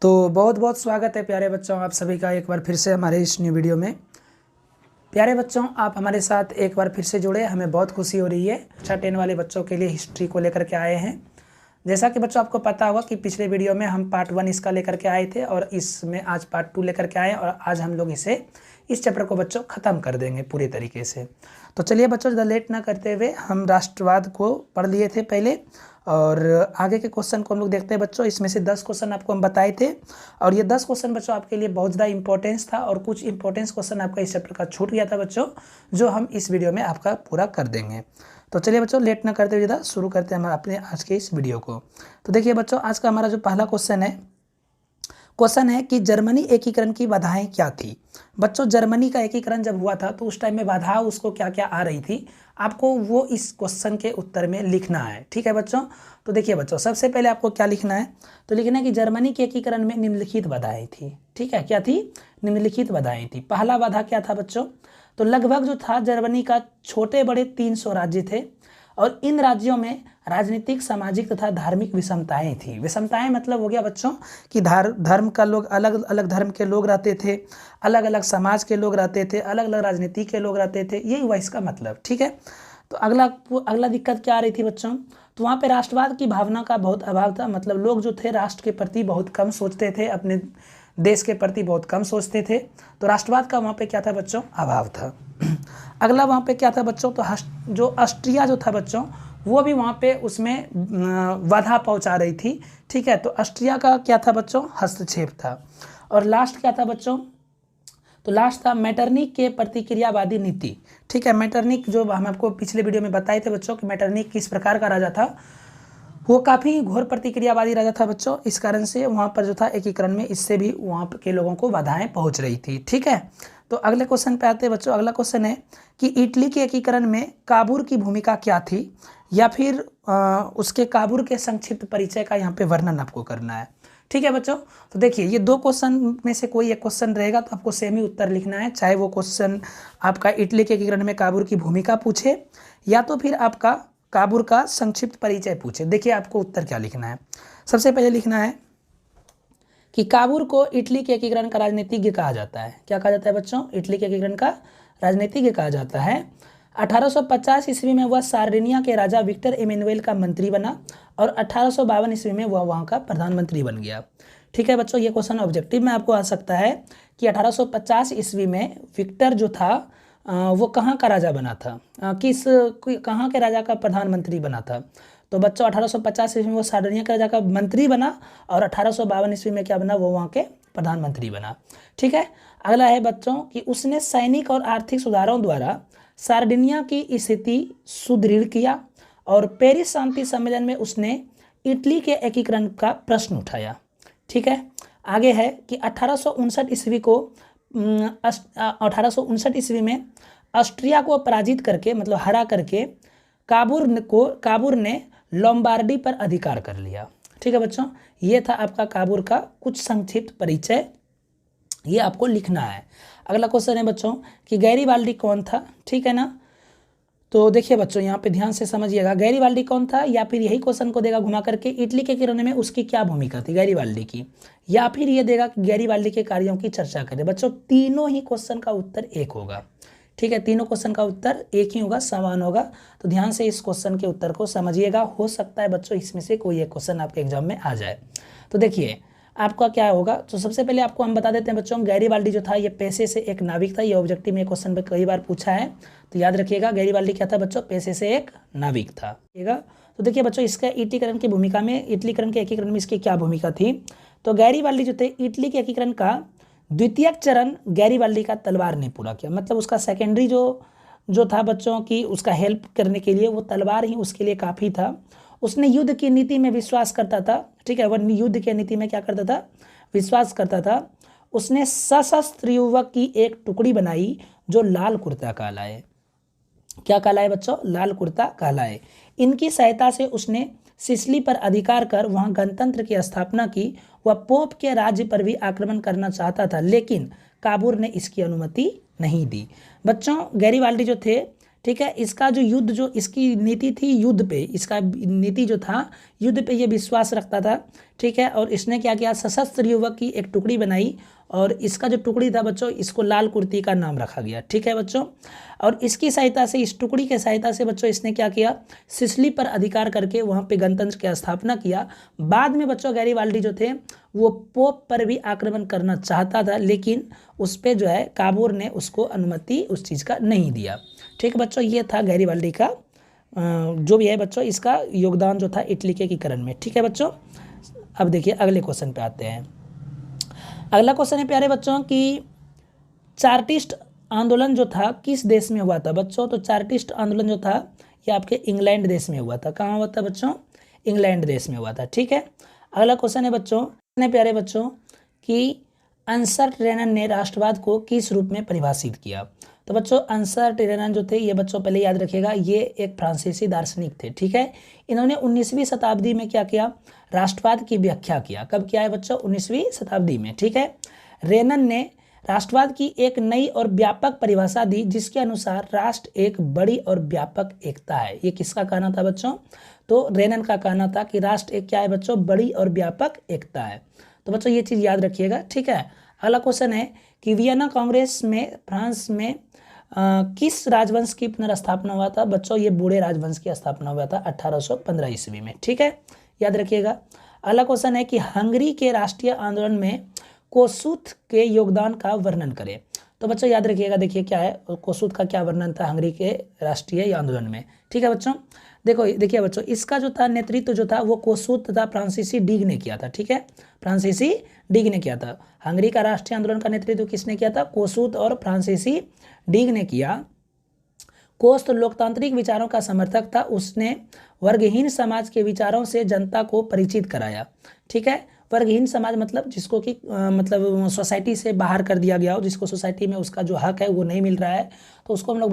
तो बहुत बहुत स्वागत है प्यारे बच्चों आप सभी का एक बार फिर से हमारे इस न्यू वीडियो में। प्यारे बच्चों, आप हमारे साथ एक बार फिर से जुड़े, हमें बहुत खुशी हो रही है। कक्षा 10 वाले बच्चों के लिए हिस्ट्री को लेकर के आए हैं। जैसा कि बच्चों आपको पता होगा कि पिछले वीडियो में हम पार्ट 1 इसका लेकर के आए थे और इसमें आज पार्ट 2 लेकर के आए और आज हम लोग इस चैप्टर को बच्चों ख़त्म कर देंगे पूरी तरीके से। तो चलिए बच्चों, ज़्यादा लेट ना करते हुए हम राष्ट्रवाद को पढ़ लिए थे पहले और आगे के क्वेश्चन को हम लोग देखते हैं बच्चों। इसमें से 10 क्वेश्चन आपको हम बताए थे और ये 10 क्वेश्चन बच्चों आपके लिए बहुत ज़्यादा इंपॉर्टेंस था और कुछ इंपॉर्टेंस क्वेश्चन आपका इस चैप्टर का छूट गया था बच्चों, जो हम इस वीडियो में आपका पूरा कर देंगे। तो चलिए बच्चों, लेट ना करते हुए ज़्यादा शुरू करते हैं हम अपने आज के इस वीडियो को। तो देखिए बच्चों, आज का हमारा जो पहला क्वेश्चन है कि जर्मनी एकीकरण की बाधाएं क्या थी। बच्चों, जर्मनी का एकीकरण जब हुआ था तो उस टाइम में बाधा उसको क्या क्या आ रही थी, आपको वो इस क्वेश्चन के उत्तर में लिखना है। ठीक है बच्चों, तो देखिए बच्चों, सबसे पहले आपको क्या लिखना है, तो लिखना है कि जर्मनी के एकीकरण में निम्नलिखित बाधाएं थी। ठीक है, क्या थी? निम्नलिखित बाधाएं थी। पहला बाधा क्या था बच्चों, तो लगभग जो था जर्मनी का छोटे बड़े 300 राज्य थे और इन राज्यों में राजनीतिक, सामाजिक तथा धार्मिक विषमताएं थी। विषमताएं मतलब हो गया बच्चों कि धर्म का लोग, अलग अलग धर्म के लोग रहते थे, अलग अलग समाज के लोग रहते थे, अलग अलग राजनीति के लोग रहते थे, यही हुआ इसका मतलब। ठीक है, तो अगला दिक्कत क्या आ रही थी बच्चों, तो वहाँ पे राष्ट्रवाद की भावना का बहुत अभाव था। मतलब लोग जो थे राष्ट्र के प्रति बहुत कम सोचते थे, अपने देश के प्रति बहुत कम सोचते थे, तो राष्ट्रवाद का वहाँ पे क्या था बच्चों, अभाव था। अगला वहाँ पे क्या था बच्चों, तो जो ऑस्ट्रिया जो था बच्चों, वो भी वहाँ पे उसमें बाधा पहुँचा रही थी। ठीक है, तो ऑस्ट्रिया का क्या था बच्चों, हस्तक्षेप था। और लास्ट क्या था बच्चों, तो लास्ट था मेटरनिक के प्रतिक्रियावादी नीति। ठीक है, मेटरनिक जो हम आपको पिछले वीडियो में बताए थे बच्चों कि मेटरनिक किस प्रकार का राजा था, वो काफ़ी घोर प्रतिक्रियावादी राजा था बच्चों। इस कारण से वहाँ पर जो था एकीकरण में इससे भी वहाँ के लोगों को बाधाएं पहुँच रही थी। ठीक है, तो अगले क्वेश्चन पे आते हैं बच्चों। अगला क्वेश्चन है कि इटली के एकीकरण में काबुल की भूमिका क्या थी, या फिर उसके काबुल के संक्षिप्त परिचय का यहाँ पे वर्णन आपको करना है। ठीक है बच्चों, तो देखिए ये दो क्वेश्चन में से कोई एक क्वेश्चन रहेगा तो आपको सेम ही उत्तर लिखना है, चाहे वो क्वेश्चन आपका इटली के एकीकरण में काबुल की भूमिका पूछे या तो फिर आपका काबुल का संक्षिप्त परिचय पूछे। देखिए आपको उत्तर क्या लिखना है। सबसे पहले लिखना है कि काबुल को इटली के एकीकरण का राजनीतिज्ञ कहा जाता है। क्या कहा जाता है बच्चों, इटली के एकीकरण का राजनीतिज्ञ कहा जाता है। 1850 ईस्वी में वह सार्डिनिया के राजा विक्टर इमैनुएल का मंत्री बना और 1852 ईस्वी में वह वहाँ का प्रधानमंत्री बन गया। ठीक है बच्चों, ये क्वेश्चन ऑब्जेक्टिव में आपको आ सकता है कि 1850 ईस्वी में विक्टर जो था वो कहाँ का राजा बना था, कहाँ के राजा का प्रधानमंत्री बना था। तो बच्चों 1850 ईस्वी में वो सार्डिनिया के राजा का मंत्री बना और 1852 ईस्वी में क्या बना, वो वहाँ के प्रधानमंत्री बना। ठीक है, अगला है बच्चों कि उसने सैनिक और आर्थिक सुधारों द्वारा सार्डिनिया की स्थिति सुदृढ़ किया और पेरिस शांति सम्मेलन में उसने इटली के एकीकरण का प्रश्न उठाया। ठीक है, आगे है कि 1859 ईस्वी में ऑस्ट्रिया को पराजित करके, मतलब हरा करके, काबुल ने लोम्बार्डी पर अधिकार कर लिया। ठीक है बच्चों, ये था आपका काबुल का कुछ संक्षिप्त परिचय, ये आपको लिखना है। अगला क्वेश्चन है बच्चों कि गैरीबाल्डी कौन था। ठीक है ना, तो देखिए बच्चों यहाँ पे ध्यान से समझिएगा, गैरीबाल्डी कौन था, या फिर यही क्वेश्चन को देगा घुमा करके इटली के एकीकरण में उसकी क्या भूमिका थी गैरीबाल्डी की, या फिर ये देगा कि गैरीबाल्डी के कार्यों की चर्चा करें। बच्चों तीनों ही क्वेश्चन का उत्तर एक होगा। ठीक है, तीनों क्वेश्चन का उत्तर एक ही होगा, समान होगा। तो ध्यान से इस क्वेश्चन के उत्तर को समझिएगा, हो सकता है बच्चों इसमें से कोई एक क्वेश्चन आपके एग्जाम में आ जाए। तो देखिए आपका क्या होगा, तो सबसे पहले आपको हम बता देते हैं बच्चों, गैरीबाल्डी जो था ये पेशे से एक नाविक था। ये ऑब्जेक्टिव में क्वेश्चन पे कई बार पूछा है, तो याद रखिएगा गैरीबाल्डी क्या था बच्चों, पेशे से एक नाविक था। तो देखिए बच्चों इसका इटलीकरण की भूमिका में, इटलीकरण के एकीकरण में इसकी क्या भूमिका थी, तो गैरीबाल्डी जो थे इटली के एकीकरण का द्वितीय चरण गैरीबाल्डी का तलवार ने पूरा किया। मतलब उसका सेकेंडरी जो था बच्चों की उसका हेल्प करने के लिए वो तलवार ही उसके लिए काफ़ी था। उसने युद्ध की नीति में विश्वास करता था। ठीक है, वह युद्ध की नीति में क्या करता था, विश्वास करता था। उसने सशस्त्र युवक की एक टुकड़ी बनाई जो लाल कुर्ता कहलाए। क्या कहलाए बच्चों, लाल कुर्ता कहलाए। इनकी सहायता से उसने सिसिली पर अधिकार कर वहां गणतंत्र की स्थापना की। वह पोप के राज्य पर भी आक्रमण करना चाहता था, लेकिन काबुल ने इसकी अनुमति नहीं दी। बच्चों गैरीबाल्डी जो थे, ठीक है। इसका जो युद्ध, जो इसकी नीति थी युद्ध पे, इसका नीति जो था युद्ध पे ये विश्वास रखता था। ठीक है। और इसने क्या किया, सशस्त्र युवक की एक टुकड़ी बनाई और इसका जो टुकड़ी था बच्चों, इसको लाल कुर्ती का नाम रखा गया। ठीक है बच्चों। और इसकी सहायता से, इस टुकड़ी के सहायता से बच्चों इसने क्या किया, सिसिली पर अधिकार करके वहाँ पे गणतंत्र की स्थापना किया। बाद में बच्चों गैरिबाल्डी जो थे वो पोप पर भी आक्रमण करना चाहता था, लेकिन उस पर जो है काबूर ने उसको अनुमति उस चीज़ का नहीं दिया। ठीक है बच्चों, ये था गैरिबाल्डी का जो भी है बच्चों, इसका योगदान जो था इटली के एकीकरण में। ठीक है बच्चों। अब देखिए अगले क्वेश्चन पे आते हैं। अगला क्वेश्चन है प्यारे बच्चों कि चार्टिस्ट आंदोलन जो था किस देश में हुआ था बच्चों। तो चार्टिस्ट आंदोलन जो था ये आपके इंग्लैंड देश में हुआ था। कहाँ हुआ था बच्चों, इंग्लैंड देश में हुआ था। ठीक है। अगला क्वेश्चन है बच्चों, प्यारे बच्चों कि अंसर्ट रेनन ने राष्ट्रवाद को किस रूप में परिभाषित किया। तो बच्चों अंसर्ट रेनन जो थे ये बच्चों पहले याद रखिएगा, ये एक फ्रांसीसी दार्शनिक थे। ठीक है। इन्होंने 19वीं शताब्दी में क्या किया, राष्ट्रवाद की व्याख्या किया। कब किया है बच्चों, 19वीं शताब्दी में। ठीक है। रेनन ने राष्ट्रवाद की एक नई और व्यापक परिभाषा दी, जिसके अनुसार राष्ट्र एक बड़ी और व्यापक एकता है। ये किसका कहना था बच्चों, तो रेनन का कहना था कि राष्ट्र एक क्या है बच्चों, बड़ी और व्यापक एकता है। तो बच्चों ये चीज़ याद रखिएगा। ठीक है। अगला क्वेश्चन है कि वियना कांग्रेस में फ्रांस में किस राजवंश की पुनर्स्थापना हुआ था बच्चों। ये बूढ़े राजवंश की स्थापना हुआ था 1815 ईस्वी में। ठीक है, याद रखिएगा। अगला क्वेश्चन है कि हंगरी के राष्ट्रीय आंदोलन में कोसुथ के योगदान का वर्णन करें। तो बच्चों याद रखिएगा, देखिए क्या है, कोसुथ का क्या वर्णन था हंगरी के राष्ट्रीय आंदोलन में। ठीक है बच्चों, देखिए बच्चों, इसका जो था नेतृत्व जो था वो कोसुथ तथा फ्रांसीसी डीग ने किया था। ठीक है, फ्रांसीसी डीग ने किया था। हंगरी का राष्ट्रीय आंदोलन का नेतृत्व किसने किया था, कोसुथ और फ्रांसीसी डीग ने किया। कोस्त लोकतांत्रिक विचारों का समर्थक था। उसने वर्गहीन समाज के विचारों से जनता को परिचित कराया। ठीक है, वर्गहीन समाज मतलब जिसको कि मतलब सोसाइटी से बाहर कर दिया गया हो, जिसको सोसाइटी में उसका जो हक है वो नहीं मिल रहा है, तो उसको हम लोग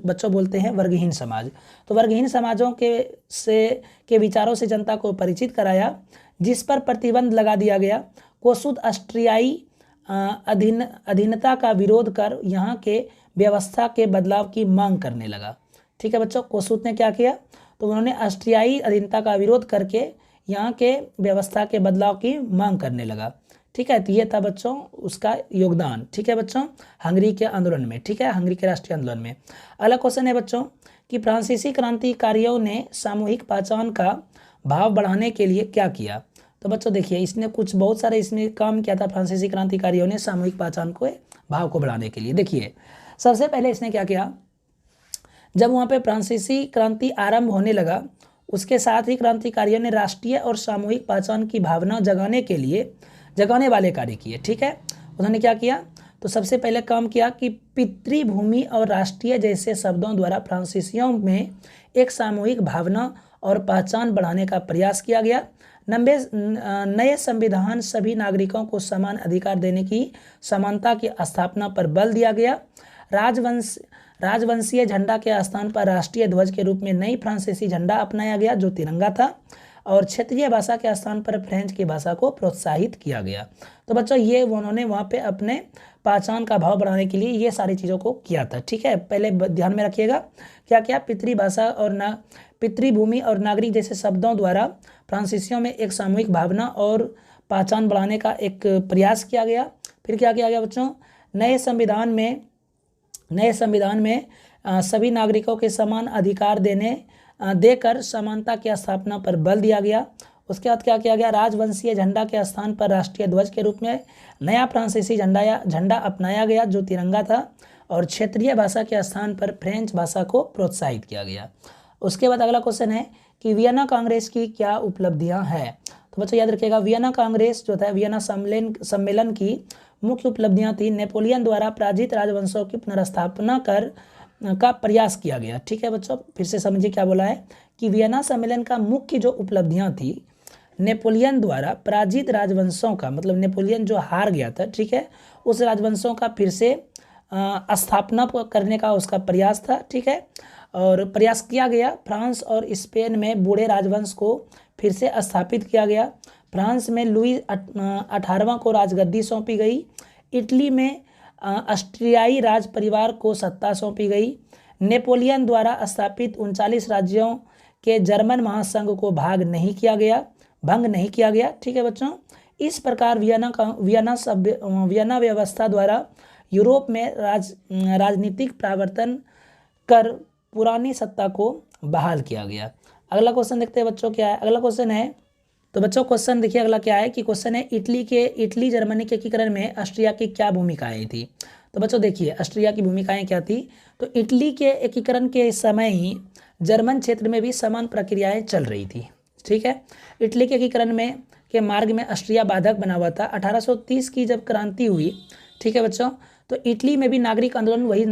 बच्चों बोलते हैं वर्गहीन समाज। तो वर्गहीन समाजों के विचारों से जनता को परिचित कराया, जिस पर प्रतिबंध लगा दिया गया। कोसुथ ऑस्ट्रियाई अधीनता का विरोध कर यहाँ के व्यवस्था के बदलाव की मांग करने लगा। ठीक है बच्चों, कोसुथ ने क्या किया, तो उन्होंने ऑस्ट्रियाई अधीनता का विरोध करके यहाँ के व्यवस्था के बदलाव की मांग करने लगा। ठीक है, तो ये था बच्चों उसका योगदान। ठीक है बच्चों, हंगरी के आंदोलन में। ठीक है, हंगरी के राष्ट्रीय आंदोलन में। अगला क्वेश्चन है बच्चों कि फ्रांसीसी क्रांतिकारियों ने सामूहिक पहचान का भाव बढ़ाने के लिए क्या किया। तो बच्चों देखिए, इसने कुछ बहुत सारे इसमें काम किया था फ्रांसीसी क्रांतिकारियों ने सामूहिक पहचान को भाव को बढ़ाने के लिए। देखिए सबसे पहले इसने क्या किया, जब वहाँ पे फ्रांसीसी क्रांति आरंभ होने लगा, उसके साथ ही क्रांतिकारियों ने राष्ट्रीय और सामूहिक पहचान की भावना जगाने वाले कार्य किए। ठीक है, उन्होंने क्या किया, तो सबसे पहले काम किया कि पितृभूमि और राष्ट्रीय जैसे शब्दों द्वारा फ्रांसीसियों में एक सामूहिक भावना और पहचान बढ़ाने का प्रयास किया गया। नए संविधान सभी नागरिकों को समान अधिकार देने की समानता की स्थापना पर बल दिया गया। राजवंशीय झंडा के स्थान पर राष्ट्रीय ध्वज के रूप में नई फ्रांसीसी झंडा अपनाया गया जो तिरंगा था, और क्षेत्रीय भाषा के स्थान पर फ्रेंच की भाषा को प्रोत्साहित किया गया। तो बच्चों ये उन्होंने वहाँ पे अपने पहचान का भाव बढ़ाने के लिए ये सारी चीज़ों को किया था। ठीक है, पहले ध्यान में रखिएगा क्या क्या, पितृभूमि और नागरिक जैसे शब्दों द्वारा फ्रांसीसियों में एक सामूहिक भावना और पहचान बढ़ाने का एक प्रयास किया गया। फिर क्या किया गया बच्चों, नए संविधान में सभी नागरिकों के समान अधिकार देकर समानता की स्थापना पर बल दिया गया। उसके बाद क्या किया गया, राजवंशीय झंडा के स्थान पर राष्ट्रीय ध्वज के रूप में नया फ्रांसीसी झंडा अपनाया गया जो तिरंगा था, और क्षेत्रीय भाषा के स्थान पर फ्रेंच भाषा को प्रोत्साहित किया गया। उसके बाद अगला क्वेश्चन है कि वियना कांग्रेस की क्या उपलब्धियां हैं। तो बच्चों याद रखिएगा, वियना कांग्रेस जो था, वियना सम्मेलन की मुख्य उपलब्धियां थी, नेपोलियन द्वारा पराजित राजवंशों की पुनर्स्थापना का प्रयास किया गया। ठीक है बच्चों, फिर से समझिए क्या बोला है कि वियना सम्मेलन का मुख्य जो उपलब्धियां थी, नेपोलियन द्वारा पराजित राजवंशों का, मतलब नेपोलियन जो हार गया था, ठीक है, उस राजवंशों का फिर से स्थापना करने का उसका प्रयास था। ठीक है, और प्रयास किया गया। फ्रांस और स्पेन में बूढ़े राजवंश को फिर से स्थापित किया गया। फ्रांस में लुई 18वां को राजगद्दी सौंपी गई। इटली में ऑस्ट्रियाई राज परिवार को सत्ता सौंपी गई। नेपोलियन द्वारा स्थापित 39 राज्यों के जर्मन महासंघ को भंग नहीं किया गया। ठीक है बच्चों, इस प्रकार वियना व्यवस्था द्वारा यूरोप में राजनीतिक परिवर्तन कर पुरानी सत्ता को बहाल किया गया। अगला क्वेश्चन देखते हैं बच्चों क्या है। अगला क्वेश्चन है, तो बच्चों क्वेश्चन देखिए अगला क्या है कि क्वेश्चन है इटली जर्मनी के एकीकरण में ऑस्ट्रिया की क्या भूमिकाएं थी। तो बच्चों देखिए ऑस्ट्रिया की भूमिकाएं क्या थी। तो इटली के एकीकरण के समय ही जर्मन क्षेत्र में भी समान प्रक्रियाएं चल रही थी। ठीक है, इटली के एकीकरण में के मार्ग में ऑस्ट्रिया बाधक बना हुआ था। 1830 की जब क्रांति हुई, ठीक है बच्चों, तो इटली में भी नागरिक आंदोलन वही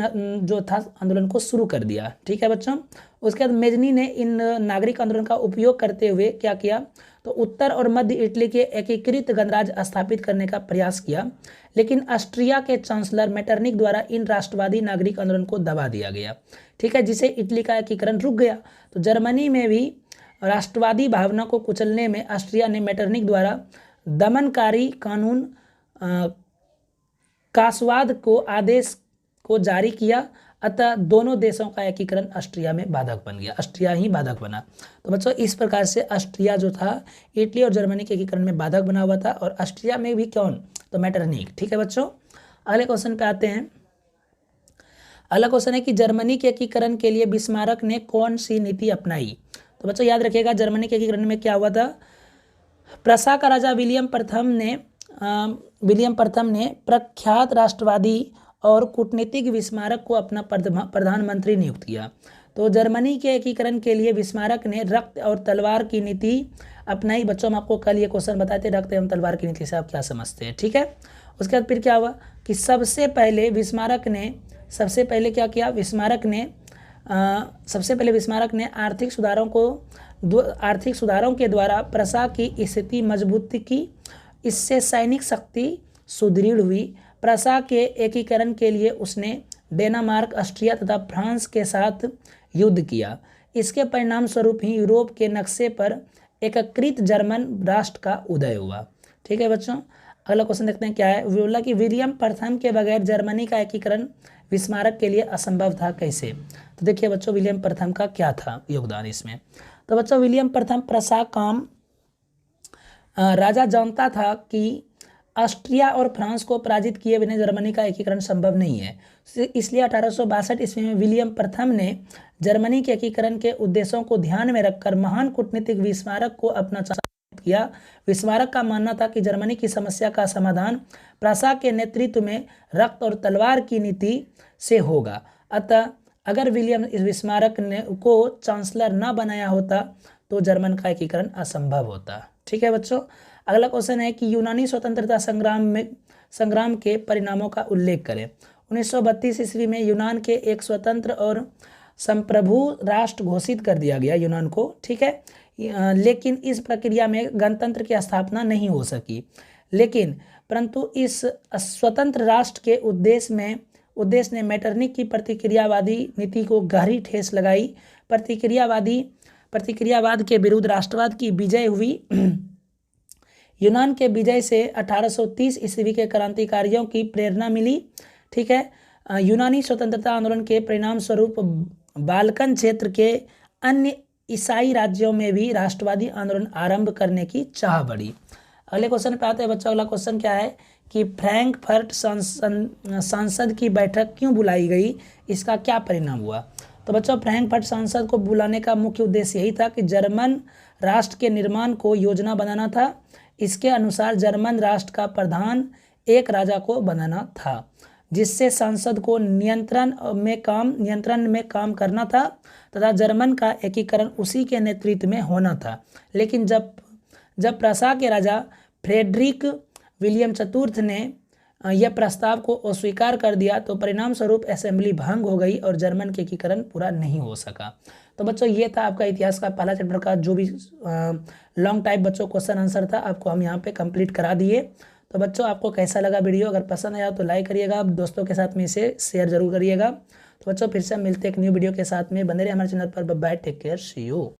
जो था आंदोलन को शुरू कर दिया। ठीक है बच्चों, उसके बाद मेजनी ने इन नागरिक आंदोलन का उपयोग करते हुए क्या किया, तो उत्तर और मध्य इटली के एकीकृत गणराज्य स्थापित करने का प्रयास किया, लेकिन ऑस्ट्रिया के चांसलर मेटरनिक द्वारा इन राष्ट्रवादी नागरिक आंदोलन को दबा दिया गया। ठीक है, जिससे इटली का एकीकरण रुक गया। तो जर्मनी में भी राष्ट्रवादी भावना को कुचलने में ऑस्ट्रिया ने मेटरनिक द्वारा दमनकारी कानून कासवाद को आदेश को जारी किया, अतः दोनों देशों का एकीकरण ऑस्ट्रिया में बाधक बन गया, ऑस्ट्रिया ही बाधक बना। तो बच्चों इस प्रकार से ऑस्ट्रिया जो था इटली और जर्मनी के एकीकरण में बाधक बना हुआ था, और ऑस्ट्रिया में भी कौन, तो मेटरनिक। ठीक है बच्चों, अगले क्वेश्चन पे आते हैं। अगला क्वेश्चन है कि जर्मनी के एकीकरण के लिए बिस्मार्क ने कौन सी नीति अपनाई। तो बच्चों याद रखिएगा जर्मनी के एकीकरण में क्या हुआ था। प्रसा का राजा विलियम प्रथम ने प्रख्यात राष्ट्रवादी और कूटनीतिक बिस्मार्क को अपना प्रधानमंत्री नियुक्त किया। तो जर्मनी के एकीकरण के लिए बिस्मार्क ने रक्त और तलवार की नीति अपनाई। बच्चों हम आपको कल ये क्वेश्चन बताए थे, रक्त एवं तलवार की नीति से आप क्या समझते हैं। ठीक है, उसके बाद फिर क्या हुआ कि सबसे पहले बिस्मार्क ने आर्थिक सुधारों के द्वारा प्रसा की स्थिति मजबूत की, इससे सैनिक शक्ति सुदृढ़ हुई। प्रसा के एकीकरण के लिए उसने डेनमार्क, ऑस्ट्रिया तथा फ्रांस के साथ युद्ध किया। इसके परिणाम स्वरूप ही यूरोप के नक्शे पर एकीकृत जर्मन राष्ट्र का उदय हुआ। ठीक है बच्चों, अगला क्वेश्चन देखते हैं क्या है। बोला कि विलियम प्रथम के बगैर जर्मनी का एकीकरण बिस्मार्क के लिए असंभव था, कैसे। तो देखिए बच्चों विलियम प्रथम का क्या था योगदान इसमें। तो बच्चों विलियम प्रथम प्रसा काम राजा जानता था कि ऑस्ट्रिया और फ्रांस को पराजित किए बिना जर्मनी का एकीकरण संभव नहीं है, इसलिए 1862 ईस्वी में विलियम प्रथम ने जर्मनी के एकीकरण के उद्देश्यों को ध्यान में रखकर महान कूटनीतिक बिस्मार्क को अपना किया। बिस्मार्क का मानना था कि जर्मनी की समस्या का समाधान प्रसा के नेतृत्व में रक्त और तलवार की नीति से होगा। अतः अगर विलियम बिस्मार्क ने को चांसलर न बनाया होता तो जर्मन का एकीकरण असंभव होता। ठीक है बच्चों, अगला क्वेश्चन है कि यूनानी स्वतंत्रता संग्राम के परिणामों का उल्लेख करें। 1932 ईस्वी में यूनान के एक स्वतंत्र और संप्रभु राष्ट्र घोषित कर दिया गया यूनान को। ठीक है, लेकिन इस प्रक्रिया में गणतंत्र की स्थापना नहीं हो सकी। परंतु इस स्वतंत्र राष्ट्र के उद्देश्य ने मेटरनिक की प्रतिक्रियावादी नीति को गहरी ठेस लगाई। प्रतिक्रियावाद के विरुद्ध राष्ट्रवाद की विजय हुई। यूनान के विजय से 1830 ईस्वी के क्रांतिकारियों की प्रेरणा मिली। ठीक है, यूनानी स्वतंत्रता आंदोलन के परिणाम स्वरूप बाल्कन क्षेत्र के अन्य ईसाई राज्यों में भी राष्ट्रवादी आंदोलन आरंभ करने की चाह बढ़ी। अगले क्वेश्चन पे आते हैं बच्चों। अगला क्वेश्चन क्या है कि फ्रैंकफर्ट संसद की बैठक क्यों बुलाई गई, इसका क्या परिणाम हुआ। तो बच्चों फ्रैंकफर्ट संसद को बुलाने का मुख्य उद्देश्य यही था कि जर्मन राष्ट्र के निर्माण को योजना बनाना था। इसके अनुसार जर्मन राष्ट्र का प्रधान एक राजा को बनाना था, जिससे संसद को नियंत्रण में काम करना था तथा जर्मन का एकीकरण उसी के नेतृत्व में होना था। लेकिन जब प्रसा के राजा फ्रेडरिक विलियम चतुर्थ ने यह प्रस्ताव को अस्वीकार कर दिया तो परिणाम स्वरूप असेंबली भंग हो गई और जर्मन के एकीकरण पूरा नहीं हो सका। तो बच्चों ये था आपका इतिहास का पहला चैप्टर का जो भी लॉन्ग टाइप बच्चों क्वेश्चन आंसर था, आपको हम यहाँ पे कंप्लीट करा दिए। तो बच्चों आपको कैसा लगा वीडियो, अगर पसंद आया तो लाइक करिएगा, दोस्तों के साथ में इसे शेयर जरूर करिएगा। तो बच्चों फिर से मिलते हैं एक न्यू वीडियो के साथ में, बने रहिए हमारे चैनल पर। Bye, take care, see you.